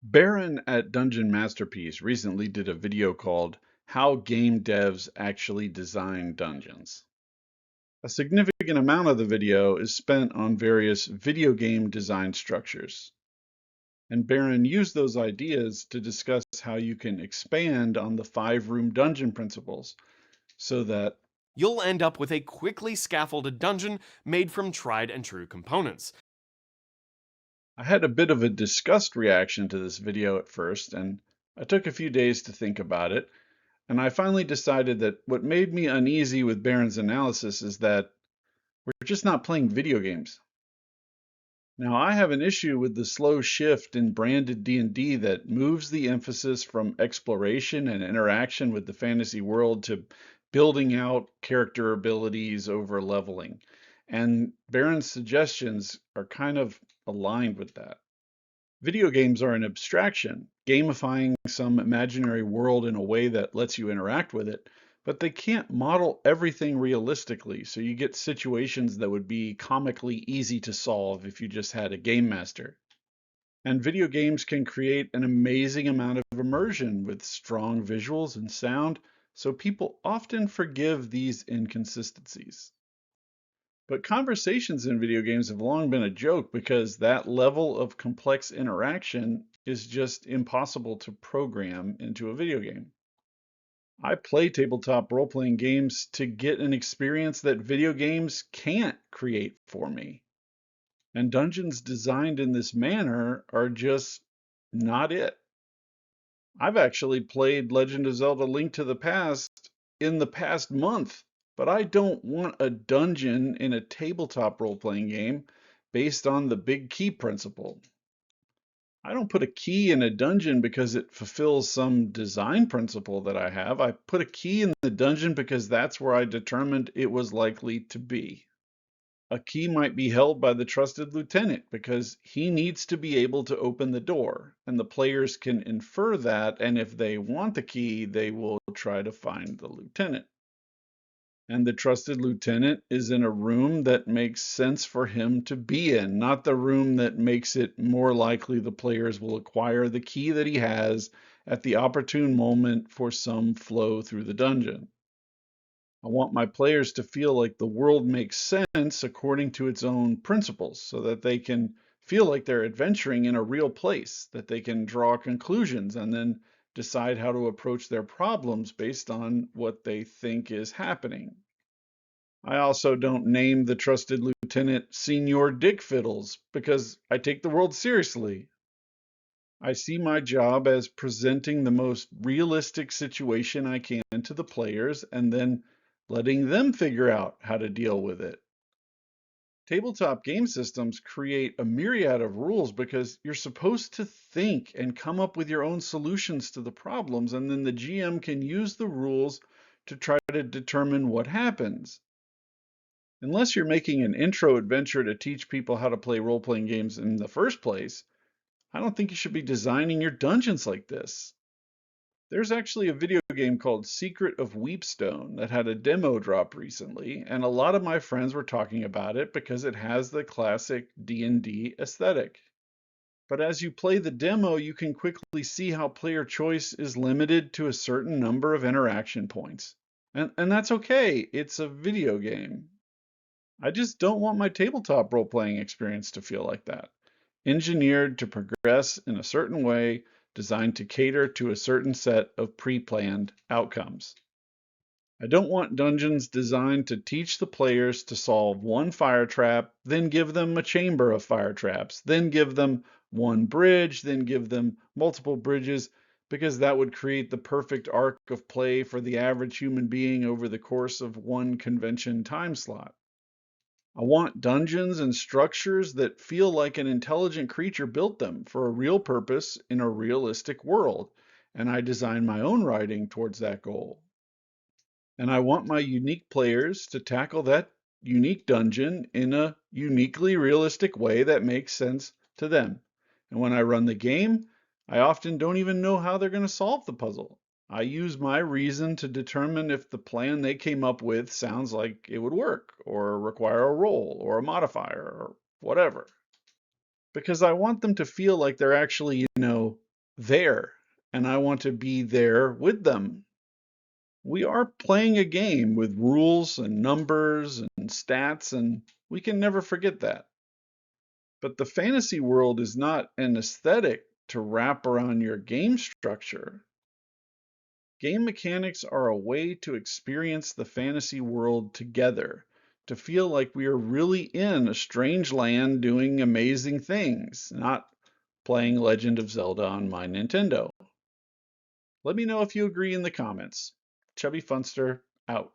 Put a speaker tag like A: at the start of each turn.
A: Baron at Dungeon Masterpiece recently did a video called How Game Devs Actually Design Dungeons. A significant amount of the video is spent on various video game design structures. And Baron used those ideas to discuss how you can expand on the 5-room dungeon principles so that
B: You'll end up with a quickly scaffolded dungeon made from tried and true components.
A: I had a bit of a disgust reaction to this video at first, and I took a few days to think about it. And I finally decided that what made me uneasy with Baron's analysis is that we're just not playing video games. Now, I have an issue with the slow shift in branded D&D that moves the emphasis from exploration and interaction with the fantasy world to building out character abilities over leveling. And Baron's suggestions are kind of aligned with that. Video games are an abstraction, gamifying some imaginary world in a way that lets you interact with it, but they can't model everything realistically, so you get situations that would be comically easy to solve if you just had a game master. And video games can create an amazing amount of immersion with strong visuals and sound, so people often forgive these inconsistencies. But conversations in video games have long been a joke because that level of complex interaction is just impossible to program into a video game. I play tabletop role playing games to get an experience that video games can't create for me. And dungeons designed in this manner are just not it. I've actually played Legend of Zelda Link to the Past in the past month, but I don't want a dungeon in a tabletop role-playing game based on the big key principle. I don't put a key in a dungeon because it fulfills some design principle that I have. I put a key in the dungeon because that's where I determined it was likely to be. A key might be held by the trusted lieutenant because he needs to be able to open the door, and the players can infer that, and if they want the key, they will try to find the lieutenant. And the trusted lieutenant is in a room that makes sense for him to be in, not the room that makes it more likely the players will acquire the key that he has at the opportune moment for some flow through the dungeon. I want my players to feel like the world makes sense according to its own principles so that they can feel like they're adventuring in a real place, that they can draw conclusions and then decide how to approach their problems based on what they think is happening. I also don't name the trusted lieutenant Senior Dick Fiddles because I take the world seriously. I see my job as presenting the most realistic situation I can to the players and then letting them figure out how to deal with it. Tabletop game systems create a myriad of rules because you're supposed to think and come up with your own solutions to the problems, and then the GM can use the rules to try to determine what happens. Unless you're making an intro adventure to teach people how to play role playing games in the first place, I don't think you should be designing your dungeons like this. There's actually a video game called Secret of Weepstone that had a demo drop recently, and a lot of my friends were talking about it because it has the classic D&D aesthetic. But as you play the demo, you can quickly see how player choice is limited to a certain number of interaction points. And that's okay, it's a video game. I just don't want my tabletop role-playing experience to feel like that. Engineered to progress in a certain way, designed to cater to a certain set of pre-planned outcomes. I don't want dungeons designed to teach the players to solve one fire trap, then give them a chamber of fire traps, then give them one bridge, then give them multiple bridges, because that would create the perfect arc of play for the average human being over the course of one convention time slot. I want dungeons and structures that feel like an intelligent creature built them for a real purpose in a realistic world, and I design my own writing towards that goal. And I want my unique players to tackle that unique dungeon in a uniquely realistic way that makes sense to them. And when I run the game, I often don't even know how they're going to solve the puzzle. I use my reason to determine if the plan they came up with sounds like it would work, or require a roll, or a modifier, or whatever. Because I want them to feel like they're actually, there, and I want to be there with them. We are playing a game with rules and numbers and stats, and we can never forget that. But the fantasy world is not an aesthetic to wrap around your game structure. Game mechanics are a way to experience the fantasy world together, to feel like we are really in a strange land doing amazing things, not playing Legend of Zelda on my Nintendo. Let me know if you agree in the comments. Chubby Funster, out.